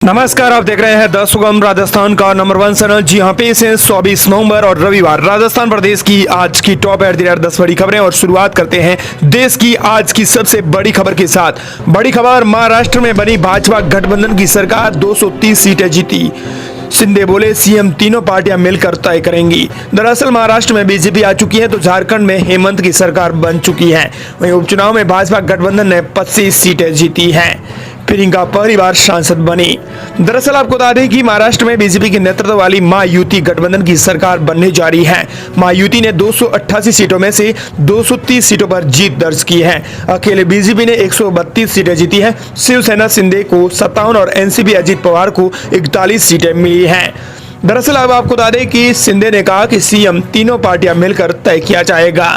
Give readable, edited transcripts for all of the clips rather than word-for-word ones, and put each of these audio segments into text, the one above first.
नमस्कार, आप देख रहे हैं द सुगम राजस्थान का नंबर 1 चैनल। जी हाँ, पेश है 24 नवंबर और रविवार राजस्थान प्रदेश की आज की टॉप एट द रेट 10 बड़ी खबरें। और शुरुआत करते हैं देश की आज की सबसे बड़ी खबर के साथ। बड़ी खबर, महाराष्ट्र में बनी भाजपा गठबंधन की सरकार 230 सीटें जीती। शिंदे बोले सीएम तीनों पार्टियां मिलकर तय करेंगी। दरअसल महाराष्ट्र में बीजेपी आ चुकी है तो झारखंड में हेमंत की सरकार बन चुकी है। वहीं उपचुनाव में भाजपा गठबंधन ने 25 सीटें जीती हैं। प्रियंका पहली बार सांसद बनी। दरअसल आपको बता दें कि महाराष्ट्र में बीजेपी के नेतृत्व वाली महायुति गठबंधन की सरकार बनने जा रही है। महायुति ने 288 सीटों में से 230 सीटों पर जीत दर्ज की है। अकेले बीजेपी ने 132 सीटें जीती है। शिवसेना शिंदे को 57 और एनसीपी अजीत पवार को 41 सीटें मिली हैं। दरअसल अब आपको बता दें कि शिंदे ने कहा कि सीएम तीनों पार्टियां मिलकर तय किया जाएगा।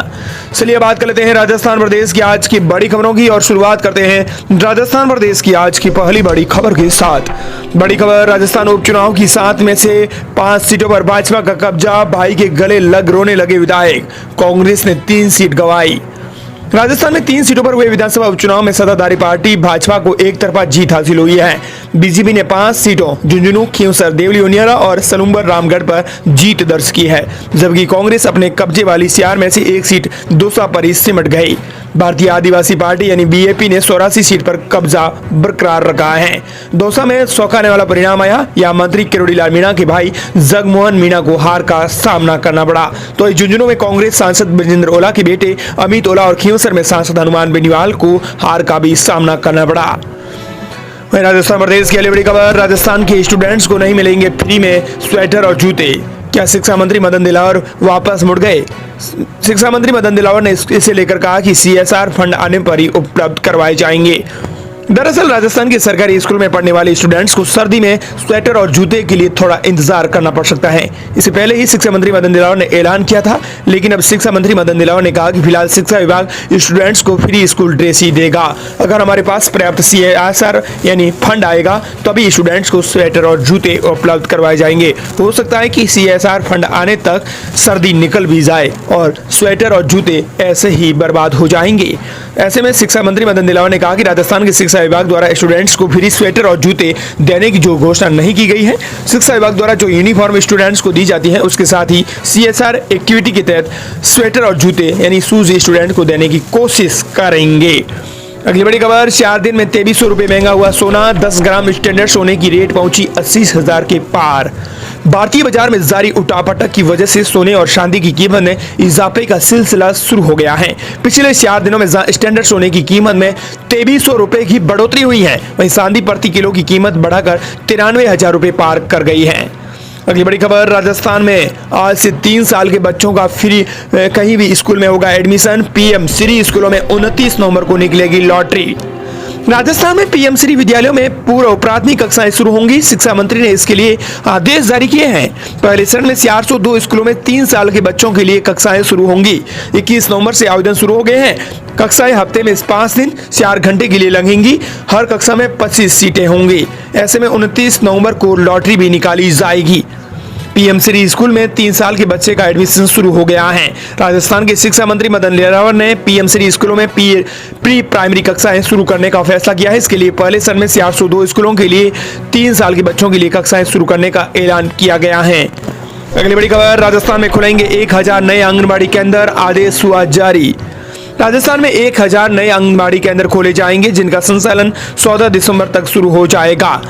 चलिए बात कर लेते हैं राजस्थान प्रदेश की आज की बड़ी खबरों की और शुरुआत करते हैं राजस्थान प्रदेश की आज की पहली बड़ी खबर के साथ। बड़ी खबर, राजस्थान उपचुनाव की 7 में से 5 सीटों पर भाजपा का कब्जा। भाई के गले लग रोने लगे विधायक। कांग्रेस ने 3 सीट गंवाई। राजस्थान में 3 सीटों पर हुए विधानसभा उपचुनाव में सत्ताधारी पार्टी भाजपा को एक तरफा जीत हासिल हुई है। बीजेपी ने 5 सीटों झुंझुनू, खींवसर, देवली उनियारा और सलूम्बर रामगढ़ पर जीत दर्ज की है, जबकि कांग्रेस अपने कब्जे वाली सियार में से 1 सीट दौसा पर ही सिमट गई। भारतीय आदिवासी पार्टी यानी बीएपी ने 84 सीट पर कब्जा बरकरार रखा है। दौसा में चौंकाने वाला परिणाम आया। यहाँ मंत्री किरोड़ीलाल मीणा के भाई जगमोहन मीणा को हार का सामना करना पड़ा। तो झुंझुनू में कांग्रेस सांसद ब्रजेंद्र ओला के बेटे अमित ओला और खींवसर में सांसद हनुमान बेनीवाल को हार का भी सामना करना पड़ा। राजस्थान प्रदेश की अगली बड़ी खबर, राजस्थान के स्टूडेंट्स को नहीं मिलेंगे फ्री में स्वेटर और जूते। क्या शिक्षा मंत्री मदन दिलावर वापस मुड़ गए? शिक्षा मंत्री मदन दिलावर ने इसे लेकर कहा कि सीएसआर फंड आने पर ही उपलब्ध करवाए जाएंगे। दरअसल राजस्थान के सरकारी स्कूल में पढ़ने वाले स्टूडेंट्स को सर्दी में स्वेटर और जूते के लिए थोड़ा इंतजार करना पड़ सकता है। इससे पहले ही शिक्षा मंत्री मदन दिलावर ने ऐलान किया था, लेकिन अब शिक्षा मंत्री मदन दिलावर ने कहा कि फिलहाल शिक्षा विभाग स्टूडेंट्स को फ्री स्कूल ड्रेस ही देगा। अगर हमारे पास पर्याप्त सीएसआर यानी फंड आएगा तभी स्टूडेंट्स को स्वेटर और जूते उपलब्ध करवाए जाएंगे। हो सकता है कि सीएसआर फंड आने तक सर्दी निकल भी जाए और स्वेटर और जूते ऐसे ही बर्बाद हो जाएंगे। ऐसे में शिक्षा मंत्री मदन दिलावर ने कहा कि राजस्थान के शिक्षा विभाग द्वारा स्टूडेंट्स को फ्री स्वेटर और जूते देने की जो घोषणा नहीं की गई है। शिक्षा विभाग द्वारा जो यूनिफॉर्म स्टूडेंट्स को दी जाती है उसके साथ ही सीएसआर एक्टिविटी के तहत स्वेटर और जूते यानी शूज स्टूडेंट को देने की कोशिश करेंगे। अगली बड़ी खबर, 4 दिन में 2300 रुपए महंगा हुआ सोना। 10 ग्राम स्टैंडर्ड सोने की रेट पहुंची 80,000 के पार। भारतीय बाजार में जारी उठापटक की वजह से सोने और चांदी की कीमत में इजाफे का सिलसिला शुरू हो गया है। पिछले 4 दिनों में स्टैंडर्ड सोने की कीमत में 2300 रुपए की बढ़ोतरी हुई है। वहीं चांदी प्रति किलो की कीमत बढ़ाकर 93,000 रुपए पार कर गई है। अगली बड़ी खबर, राजस्थान में आज से 3 साल के बच्चों का फ्री कहीं भी स्कूल में होगा एडमिशन। पीएम श्री स्कूलों में 29 नवंबर को निकलेगी लॉटरी। राजस्थान में पीएम श्री विद्यालयों में पूर्व प्राथमिक कक्षाएं शुरू होंगी। शिक्षा मंत्री ने इसके लिए आदेश जारी किए हैं। पहले चरण में 402 स्कूलों में 3 साल के बच्चों के लिए कक्षाएं शुरू होंगी। 21 नवंबर से आवेदन शुरू हो गए हैं। कक्षाएं हफ्ते में 5 दिन 4 घंटे के लिए लगेंगी। हर कक्षा में 25 सीटें होंगी। ऐसे में 29 नवंबर को लॉटरी भी निकाली जाएगी। पीएम श्री स्कूल में 3 साल के बच्चे का एडमिशन शुरू हो गया है। राजस्थान के शिक्षा मंत्री मदन दिलावर ने पीएम श्री स्कूलों में प्री प्राइमरी कक्षाएं शुरू करने का फैसला किया है। इसके लिए पहले चरण में 402 स्कूलों के लिए 3 साल के बच्चों के लिए कक्षाएं शुरू करने का ऐलान किया गया है। अगली बड़ी खबर, राजस्थान में खुलेंगे 1000 नए आंगनबाड़ी केंद्र। आदेश हुआ जारी। राजस्थान में 1000 नए आंगनबाड़ी केंद्र खोले जाएंगे, जिनका संचालन 14 दिसंबर तक शुरू हो जाएगा।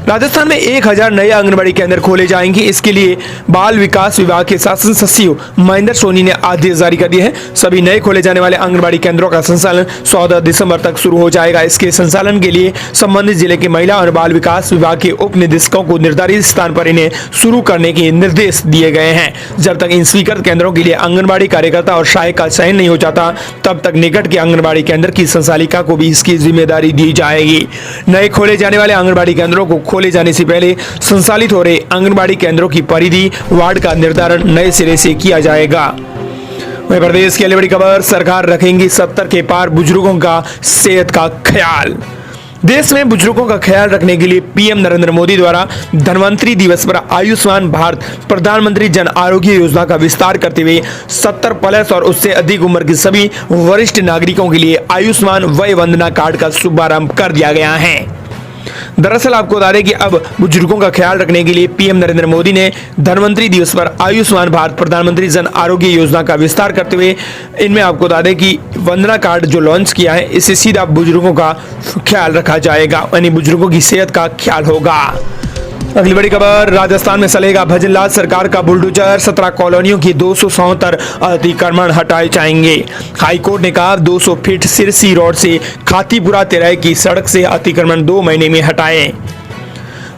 राजस्थान में 1000 नए आंगनबाड़ी केंद्र खोले जाएंगे। इसके लिए बाल विकास विभाग के शासन सचिव महेंद्र सोनी ने आदेश जारी कर दिए हैं। सभी नए खोले जाने वाले आंगनबाड़ी केंद्रों का संचालन 14 दिसंबर तक शुरू हो जाएगा। इसके संचालन के लिए संबंधित जिले के महिला और बाल विकास विभाग के उप निदेशकों को निर्धारित स्थान पर इन्हें शुरू करने के निर्देश दिए गए हैं। जब तक इन स्वीकृत केंद्रों के लिए आंगनबाड़ी कार्यकर्ता और सहायक का चयन नहीं हो जाता, तब तक निकट के आंगनबाड़ी केंद्र की संचालिका को भी इसकी जिम्मेदारी दी जाएगी। नए खोले जाने वाले आंगनबाड़ी केंद्रों को खोले जाने से पहले संचालित हो रहे आंगनबाड़ी केंद्रों की परिधि वार्ड का निर्धारण नए सिरे से किया जाएगा। वहीं प्रदेश की अगली बड़ी खबर, सरकार रखेंगी 70 के पार बुजुर्गों का सेहत का ख्याल। देश में बुजुर्गों का ख्याल रखने के लिए पीएम नरेंद्र मोदी द्वारा धन्वंतरी दिवस पर आयुष्मान भारत प्रधानमंत्री जन आरोग्य योजना का विस्तार करते हुए 70 प्लस और उससे अधिक उम्र के सभी वरिष्ठ नागरिकों के लिए आयुष्मान वय वंदना कार्ड का शुभारंभ कर दिया गया है। दरअसल आपको बता दें कि अब बुजुर्गों का ख्याल रखने के लिए पीएम नरेंद्र मोदी ने धनवंतरी दिवस पर आयुष्मान भारत प्रधानमंत्री जन आरोग्य योजना का विस्तार करते हुए इनमें आपको बता दें कि वंदना कार्ड जो लॉन्च किया है, इससे सीधा बुजुर्गों का ख्याल रखा जाएगा, यानी बुजुर्गों की सेहत का ख्याल होगा। अगली बड़ी खबर, राजस्थान में चलेगा भजनलाल सरकार का बुलडोजर, 17 कॉलोनियों की 277 अतिक्रमण हटाए जाएंगे। हाईकोर्ट ने कहा 200 फीट सिरसी रोड से खातीपुरा तेराई की सड़क से अतिक्रमण 2 महीने में हटाए।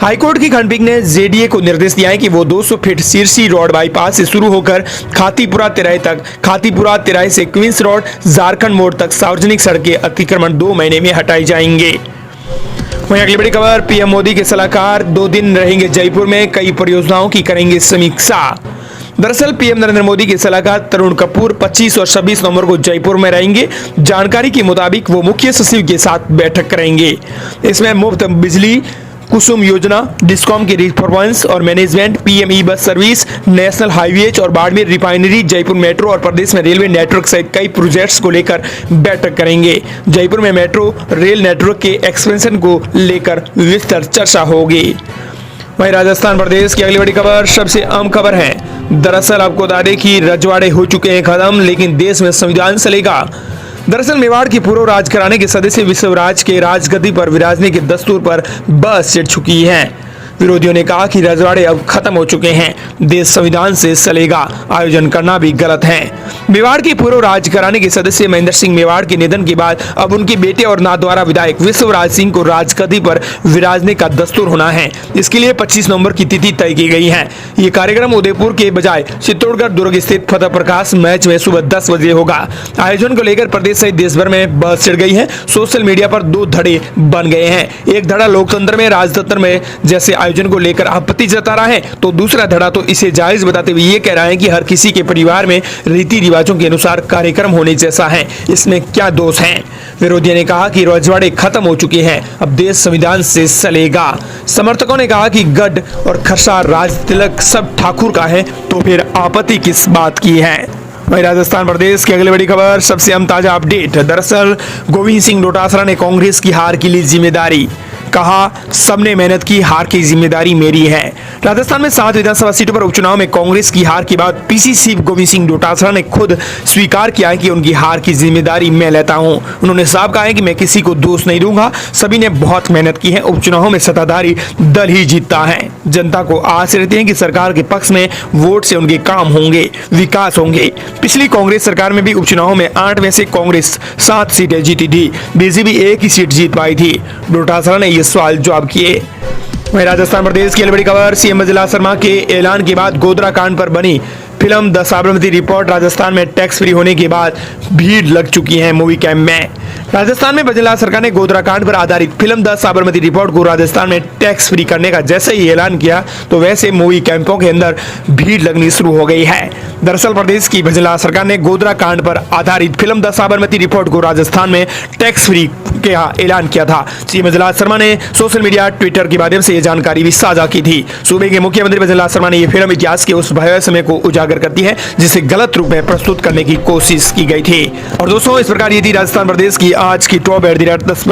हाईकोर्ट की खंडपीठ ने जेडीए को निर्देश दिया है कि वो 200 फीट सिरसी रोड बाईपास से शुरू होकर खातीपुरा तेराई तक, खातीपुरा तेराई से क्वींस रोड झारखंड मोड़ तक सार्वजनिक सड़कें अतिक्रमण 2 महीने में हटाई जाएंगे। वहीं अगली बड़ी खबर, पीएम मोदी के सलाहकार 2 दिन रहेंगे जयपुर में, कई परियोजनाओं की करेंगे समीक्षा। दरअसल पीएम नरेंद्र मोदी के सलाहकार तरुण कपूर 25 और 26 नवंबर को जयपुर में रहेंगे। जानकारी के मुताबिक वो मुख्य सचिव के साथ बैठक करेंगे। इसमें मुफ्त बिजली, कुसुम योजना, डिस्कॉम की परफॉर्मेंस और management, PME bus service, national highways और बाड़मेर रिफाइनरी, जयपुर मेट्रो और प्रदेश में रेलवे नेटवर्क सहित कई प्रोजेक्ट्स को लेकर बैठक करेंगे। जयपुर में मेट्रो रेल नेटवर्क के एक्सपेंशन को लेकर विस्तृत चर्चा होगी। वहीं राजस्थान प्रदेश की अगली बड़ी खबर सबसे अहम खबर है। दरअसल आपको बता दें कि रजवाड़े हो चुके हैं खत्म, लेकिन देश में संविधान चलेगा। दरअसल मेवाड़ की पूर्व राजघराने के सदस्य विश्वराज के राजगद्दी पर विराजने के दस्तूर पर बहस छिड़ चुकी है। विरोधियों ने कहा कि रजवाड़े अब खत्म हो चुके हैं, देश संविधान से चलेगा, आयोजन करना भी गलत है। मेवाड़ के पूर्व राजघराने के सदस्य महेंद्र सिंह मेवाड़ के निधन के बाद अब उनके बेटे और नाथद्वारा विधायक विश्वराज सिंह को राजगद्दी पर विराजने का दस्तूर होना है। इसके लिए 25 नवंबर की तिथि तय की गई है। ये कार्यक्रम उदयपुर के बजाय चित्तौड़गढ़ दुर्ग स्थित फतेह प्रकाश मैच में सुबह 10 बजे होगा। आयोजन को लेकर प्रदेश सहित देश भर में बहस छिड़ गई है। सोशल मीडिया पर 2 धड़े बन गए हैं। एक धड़ा लोकतंत्र में, राजतंत्र में जैसे आयोजन को लेकर आपत्ति जता रहा है, तो दूसरा धड़ा तो इसे जायज बताते हुए ये कह रहा है कि हर किसी के परिवार में रीति रिवाजों के अनुसार कार्यक्रम होने जैसा है, इसमें क्या दोष है। विरोधियों ने कहा कि रजवाड़े खत्म हो चुके हैं, अब देश संविधान से चलेगा। समर्थकों ने कहा कि गढ़ और खरसार राज तिलक सब ठाकुर का है, तो फिर आपत्ति किस बात की है। वहीं राजस्थान प्रदेश की अगली बड़ी खबर सबसे अहम ताजा अपडेट। दरअसल गोविंद सिंह डोटासरा ने कांग्रेस की हार की ली जिम्मेदारी, कहा सबने मेहनत की, हार की जिम्मेदारी मेरी है। राजस्थान में 7 विधानसभा सीटों पर उपचुनाव में कांग्रेस की हार के बाद पीसीसी गोविंद सिंह डोटासरा ने खुद स्वीकार किया है कि उनकी हार की जिम्मेदारी मैं लेता हूं। उन्होंने साफ कहा है कि मैं किसी को दोष नहीं दूंगा, सभी ने बहुत मेहनत की है। उपचुनावों में सत्ताधारी दल ही जीतता है। जनता को आस रहती है कि सरकार के पक्ष में वोट से उनके काम होंगे, विकास होंगे। पिछली कांग्रेस सरकार में भी उपचुनावों में 8 में से कांग्रेस 7 सीटें जीती थी, बीजेपी 1 ही सीट जीत पाई थी। डोटासरा ने सवाल जवाब किए। वहीं राजस्थान प्रदेश की बड़ी खबर, सीएम भजनलाल शर्मा के ऐलान के बाद गोधरा कांड पर बनी film the Sabarmati report. Rajasthan में टैक्स फ्री होने के बाद भीड़ लग चुकी है मूवी कैंप में। राजस्थान में भजनलाल सरकार ने गोधरा कांड पर आधारित फिल्म द साबरमती रिपोर्ट को राजस्थान में टैक्स फ्री करने का जैसे ही ऐलान किया, तो वैसे मूवी कैंपों के अंदर भीड़ लगनी शुरू हो गई है। दरअसल प्रदेश की भजनलाल सरकार ने गोधरा कांड पर आधारित फिल्म द साबरमती रिपोर्ट को राजस्थान में टैक्स फ्री का ऐलान किया था। सीएम भजनलाल शर्मा ने सोशल मीडिया ट्विटर के माध्यम से यह जानकारी भी साझा की थी। सूबे के मुख्यमंत्री भजनलाल शर्मा ने यह फिल्म इतिहास के उस भयावह समय को उजागर करती है जिसे गलत रूप में प्रस्तुत करने की कोशिश की गई थी। और दोस्तों, इस प्रकार ये थी राजस्थान प्रदेश की आज की टॉप एट द रेट 10